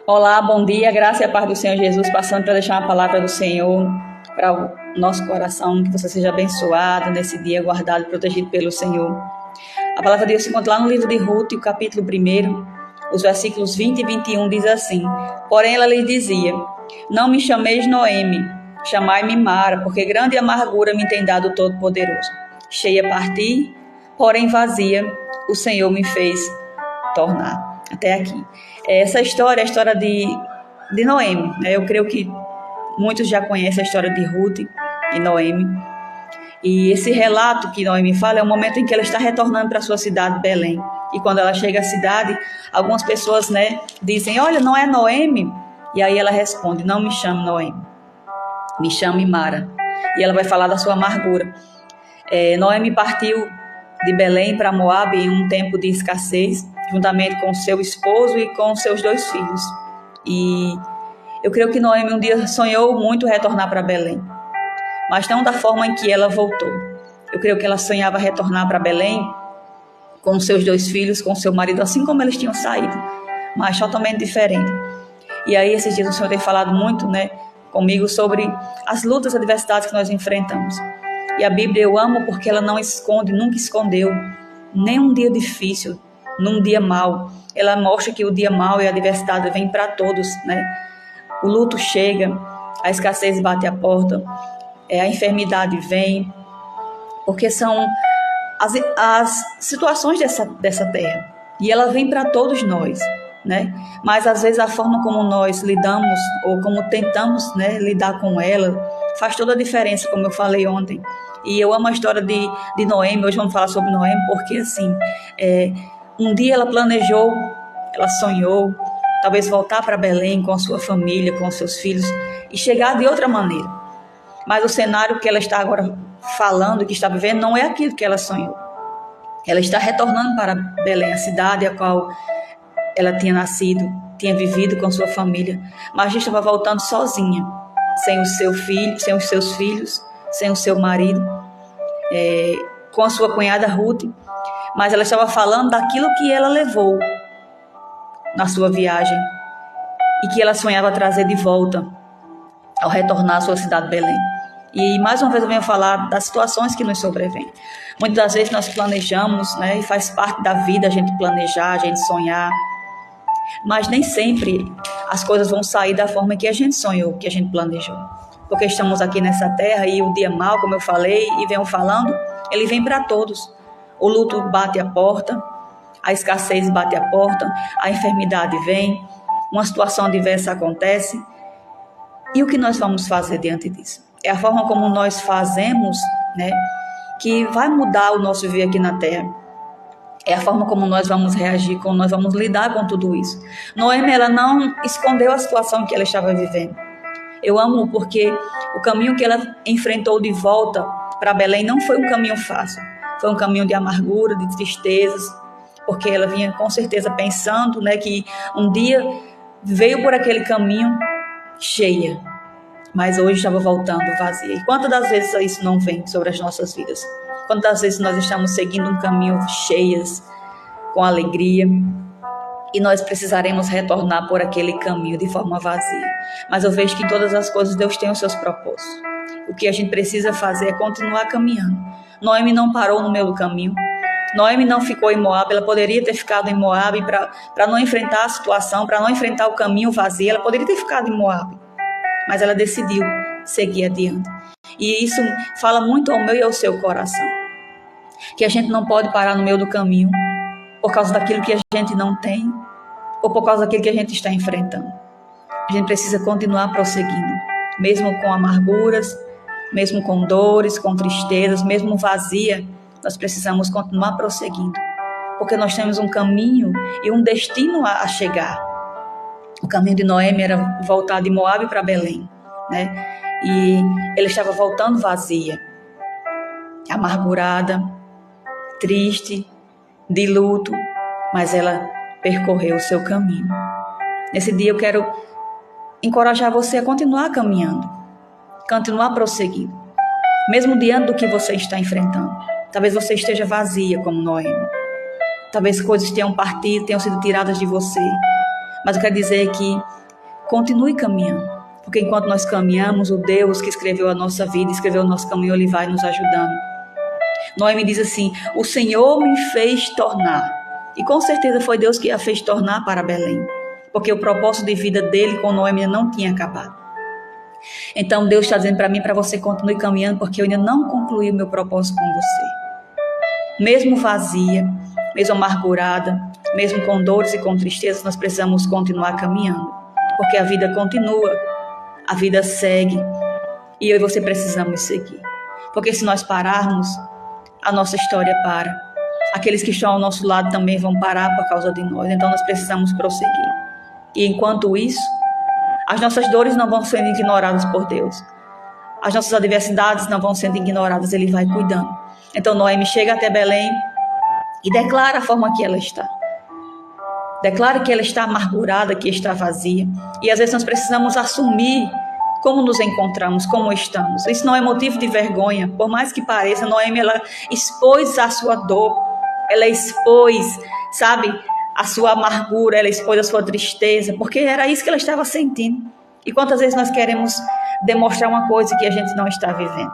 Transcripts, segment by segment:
Olá, bom dia, graça e a paz do Senhor Jesus, passando para deixar uma palavra do Senhor para o nosso coração, que você seja abençoado nesse dia, guardado e protegido pelo Senhor. A palavra de Deus se encontra lá no livro de Ruth, o capítulo 1, os versículos 20 e 21, diz assim: Porém ela lhe dizia, não me chameis Noemi, chamai-me Mara, porque grande amargura me tem dado o Todo-Poderoso. Cheia parti, porém vazia, o Senhor me fez tornar. Até aqui. Essa história é a história de Noemi, né? Eu creio que muitos já conhecem a história de Ruth e Noemi. E esse relato que Noemi fala é o momento em que ela está retornando para a sua cidade, Belém. E quando ela chega à cidade, algumas pessoas, dizem, olha, não é Noemi? E aí ela responde, não me chame Noemi, me chame Mara. E ela vai falar da sua amargura. Noemi partiu de Belém para Moabe em um tempo de escassez, juntamente com seu esposo e com seus 2 filhos. E eu creio que Noemi um dia sonhou muito retornar para Belém, mas não da forma em que ela voltou. Eu creio que ela sonhava retornar para Belém com seus 2 filhos, com seu marido, assim como eles tinham saído, mas totalmente diferente. E aí esses dias o Senhor tem falado muito, comigo sobre as lutas e adversidades que nós enfrentamos. E a Bíblia eu amo porque ela não esconde, nunca escondeu nem um dia difícil, num dia mau. Ela mostra que o dia mau e a adversidade vem para todos, O luto chega, a escassez bate a porta, a enfermidade vem, porque são as situações dessa terra. E ela vem para todos nós, Mas às vezes a forma como nós lidamos ou como tentamos, lidar com ela faz toda a diferença, como eu falei ontem. E eu amo a história de Noemi. Hoje vamos falar sobre Noemi porque assim, um dia ela planejou, ela sonhou, talvez voltar para Belém com a sua família, com os seus filhos e chegar de outra maneira. Mas o cenário que ela está agora falando, que está vivendo, não é aquilo que ela sonhou. Ela está retornando para Belém, a cidade a qual ela tinha nascido, tinha vivido com sua família, mas já estava voltando sozinha, sem o seu filho, sem os seus filhos, sem o seu marido, com a sua cunhada Ruth, mas ela estava falando daquilo que ela levou na sua viagem e que ela sonhava trazer de volta ao retornar à sua cidade Belém. E mais uma vez eu venho falar das situações que nos sobrevêm. Muitas das vezes nós planejamos, e faz parte da vida a gente planejar, a gente sonhar, mas nem sempre as coisas vão sair da forma que a gente sonhou, que a gente planejou. Porque estamos aqui nessa terra e o dia mau, como eu falei e venho falando, ele vem para todos. O luto bate a porta, a escassez bate a porta, a enfermidade vem, uma situação adversa acontece. E o que nós vamos fazer diante disso? É a forma como nós fazemos, que vai mudar o nosso viver aqui na terra. É a forma como nós vamos reagir, como nós vamos lidar com tudo isso. Noemi, ela não escondeu a situação que ela estava vivendo. Eu amo porque o caminho que ela enfrentou de volta para Belém não foi um caminho fácil. Foi um caminho de amargura, de tristezas, porque ela vinha com certeza pensando, que um dia veio por aquele caminho cheia, mas hoje estava voltando vazia. E quantas das vezes isso não vem sobre as nossas vidas? Quantas vezes nós estamos seguindo um caminho cheias, com alegria, e nós precisaremos retornar por aquele caminho de forma vazia. Mas eu vejo que em todas as coisas Deus tem os seus propósitos. O que a gente precisa fazer é continuar caminhando. Noemi não parou no meio do caminho. Noemi não ficou em Moabe. Ela poderia ter ficado em Moabe para não enfrentar a situação, para não enfrentar o caminho vazio. Ela poderia ter ficado em Moabe, mas ela decidiu seguir adiante. E isso fala muito ao meu e ao seu coração, que a gente não pode parar no meio do caminho por causa daquilo que a gente não tem ou por causa daquilo que a gente está enfrentando. A gente precisa continuar prosseguindo, mesmo com amarguras, mesmo com dores, com tristezas, mesmo vazia, nós precisamos continuar prosseguindo, porque nós temos um caminho e um destino a chegar. O caminho de Noemi era voltar de Moabe para Belém, E ela estava voltando vazia, amargurada, triste, de luto, mas ela percorreu o seu caminho. Nesse dia eu quero encorajar você a continuar caminhando, continuar prosseguindo, mesmo diante do que você está enfrentando. Talvez você esteja vazia como Noemi, talvez coisas tenham partido, tenham sido tiradas de você, Mas eu quero dizer que continue caminhando, porque enquanto nós caminhamos, o Deus que escreveu a nossa vida, escreveu o nosso caminho, Ele vai nos ajudando. Noemi diz assim: o Senhor me fez tornar. E com certeza foi Deus que a fez tornar para Belém, porque o propósito de vida dele com Noemi não tinha acabado. Então Deus está dizendo para mim, para você, continue caminhando, porque eu ainda não concluí o meu propósito com você. Mesmo vazia, mesmo amargurada, mesmo com dores e com tristezas, nós precisamos continuar caminhando, porque a vida continua, a vida segue, e eu e você precisamos seguir. Porque se nós pararmos, a nossa história para. Aqueles que estão ao nosso lado também vão parar por causa de nós. Então nós precisamos prosseguir. E enquanto isso, as nossas dores não vão sendo ignoradas por Deus. As nossas adversidades não vão sendo ignoradas. Ele vai cuidando. Então Noemi chega até Belém e declara a forma que ela está. Declara que ela está amargurada, que está vazia. E às vezes nós precisamos assumir como nos encontramos, como estamos. Isso não é motivo de vergonha. Por mais que pareça, Noemi, ela expôs a sua dor. Ela expôs, sabe, a sua amargura. Ela expôs a sua tristeza. Porque era isso que ela estava sentindo. E quantas vezes nós queremos demonstrar uma coisa que a gente não está vivendo?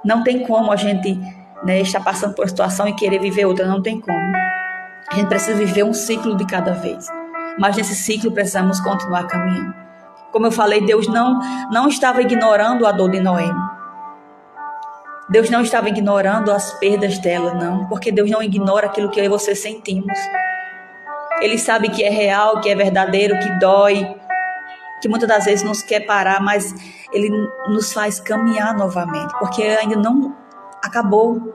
Não tem como a gente, estar passando por uma situação e querer viver outra. Não tem como. A gente precisa viver um ciclo de cada vez. Mas nesse ciclo precisamos continuar caminhando. Como eu falei, Deus não estava ignorando a dor de Noemi. Deus não estava ignorando as perdas dela, não. Porque Deus não ignora aquilo que eu e você sentimos. Ele sabe que é real, que é verdadeiro, que dói, que muitas das vezes nos quer parar, mas Ele nos faz caminhar novamente, porque ainda não acabou.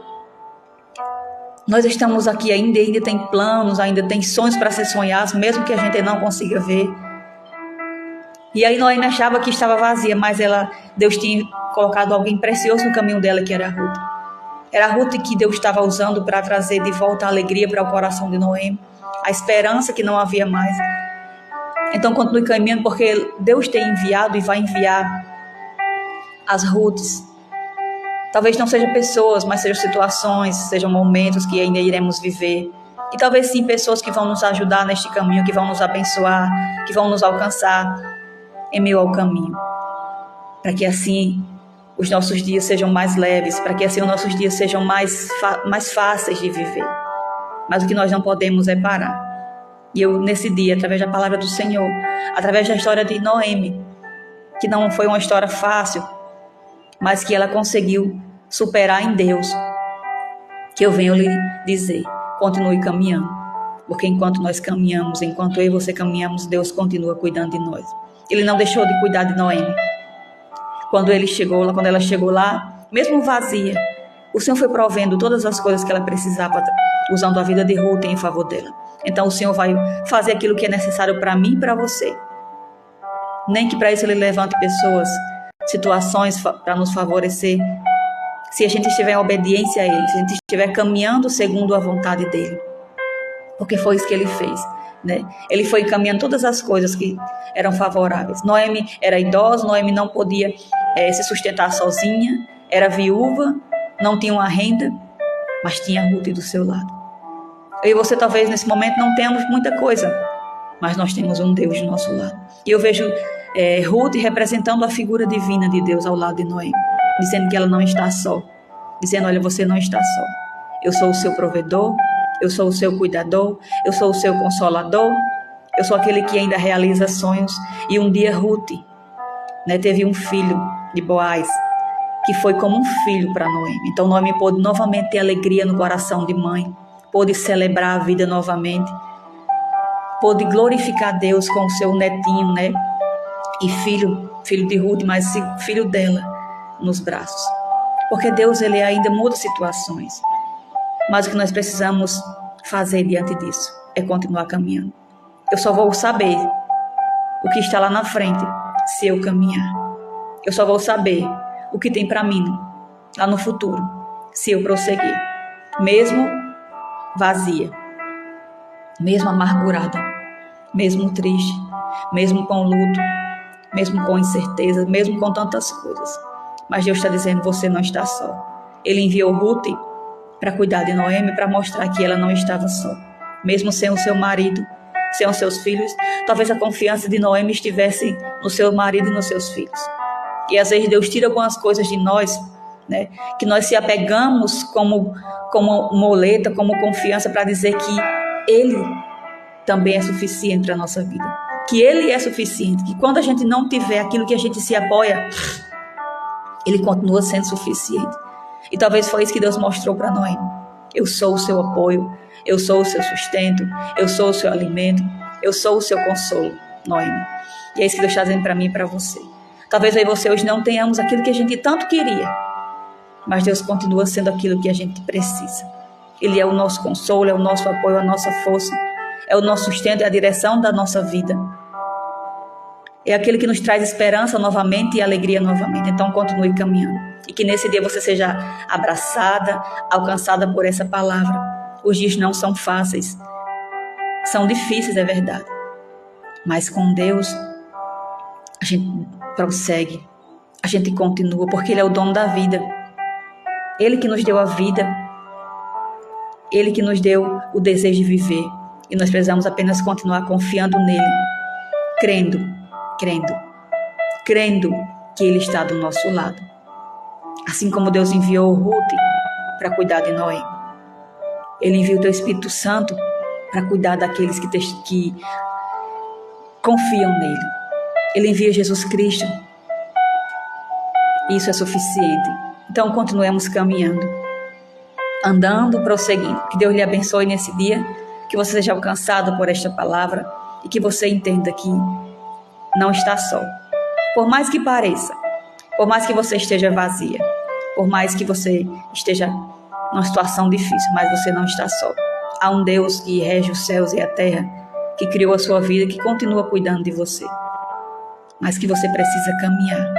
Nós estamos aqui ainda tem planos, ainda tem sonhos para ser sonhados, mesmo que a gente não consiga ver. E aí Noemi achava que estava vazia, mas Deus tinha colocado alguém precioso no caminho dela, que era a Ruth. Era a Ruth que Deus estava usando para trazer de volta a alegria para o coração de Noemi, a esperança que não havia mais. Então continue caminhando, porque Deus tem enviado e vai enviar as Ruths. Talvez não sejam pessoas, mas sejam situações, sejam momentos que ainda iremos viver. E talvez sim pessoas que vão nos ajudar neste caminho, que vão nos abençoar, que vão nos alcançar em meio ao caminho. Para que assim os nossos dias sejam mais leves, para que assim os nossos dias sejam mais fáceis de viver. Mas o que nós não podemos é parar. E eu, nesse dia, através da palavra do Senhor, através da história de Noemi, que não foi uma história fácil, mas que ela conseguiu superar em Deus, que eu venho lhe dizer: continue caminhando, porque enquanto nós caminhamos, enquanto eu e você caminhamos, Deus continua cuidando de nós. Ele não deixou de cuidar de Noemi. Quando ela chegou lá, mesmo vazia, o Senhor foi provendo todas as coisas que ela precisava, usando a vida de Ruth em favor dela. Então o Senhor vai fazer aquilo que é necessário para mim e para você. Nem que para isso Ele levante pessoas, situações para nos favorecer. Se a gente estiver em obediência a Ele, se a gente estiver caminhando segundo a vontade dEle. Porque foi isso que Ele fez. Ele foi encaminhando todas as coisas que eram favoráveis. Noemi era idosa, Noemi não podia se sustentar sozinha, era viúva, não tinha uma renda, mas tinha Ruth do seu lado. Eu e você talvez nesse momento não tenhamos muita coisa, mas nós temos um Deus do nosso lado. E eu vejo Ruth representando a figura divina de Deus ao lado de Noemi, dizendo que ela não está só, dizendo: olha, você não está só, eu sou o seu provedor, eu sou o seu cuidador, eu sou o seu consolador, eu sou aquele que ainda realiza sonhos. E um dia Ruth teve um filho de Boaz, que foi como um filho para Noemi. Então Noemi pôde novamente ter alegria no coração de mãe, pôde celebrar a vida novamente, pôde glorificar Deus com o seu netinho, e filho de Ruth, mas filho dela nos braços. Porque Deus, Ele ainda muda situações. Mas o que nós precisamos fazer diante disso é continuar caminhando. Eu só vou saber o que está lá na frente se eu caminhar. Eu só vou saber o que tem para mim lá no futuro se eu prosseguir. Mesmo vazia, mesmo amargurada, mesmo triste, mesmo com luto, mesmo com incerteza, mesmo com tantas coisas. Mas Deus está dizendo: você não está só. Ele enviou Ruth para cuidar de Noemi, para mostrar que ela não estava só. Mesmo sem o seu marido, sejam seus filhos. Talvez a confiança de Noemi estivesse no seu marido e nos seus filhos. E às vezes Deus tira algumas coisas de nós, né, que nós se apegamos como moleta, como confiança para dizer que Ele também é suficiente para a nossa vida. Que Ele é suficiente, que quando a gente não tiver aquilo que a gente se apoia, Ele continua sendo suficiente. E talvez foi isso que Deus mostrou para Noemi. Eu sou o seu apoio, eu sou o seu sustento, eu sou o seu alimento, eu sou o seu consolo, Noemi. E é isso que Deus está dizendo para mim e para você. Talvez eu e você hoje não tenhamos aquilo que a gente tanto queria, mas Deus continua sendo aquilo que a gente precisa. Ele é o nosso consolo, é o nosso apoio, a nossa força, é o nosso sustento, é a direção da nossa vida. É aquele que nos traz esperança novamente e alegria novamente. Então continue caminhando. E que nesse dia você seja abraçada, alcançada por essa palavra. Os dias não são fáceis. São difíceis, é verdade. Mas com Deus, a gente prossegue. A gente continua, porque Ele é o dono da vida. Ele que nos deu a vida. Ele que nos deu o desejo de viver. E nós precisamos apenas continuar confiando nele. Crendo que Ele está do nosso lado. Assim como Deus enviou Ruth para cuidar de Noé, Ele enviou o teu Espírito Santo para cuidar daqueles que confiam nele. Ele envia Jesus Cristo. Isso é suficiente. Então continuemos caminhando, andando, prosseguindo. Que Deus lhe abençoe nesse dia, que você seja alcançado por esta palavra e que você entenda que não está só. Por mais que pareça, por mais que você esteja vazia, por mais que você esteja numa situação difícil, mas você não está só. Há um Deus que rege os céus e a terra, que criou a sua vida, que continua cuidando de você. Mas que você precisa caminhar.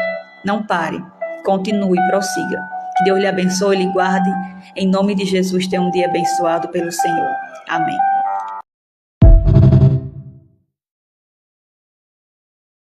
Não pare, continue, prossiga. Que Deus lhe abençoe, lhe guarde. Em nome de Jesus, tenha um dia abençoado pelo Senhor. Amém.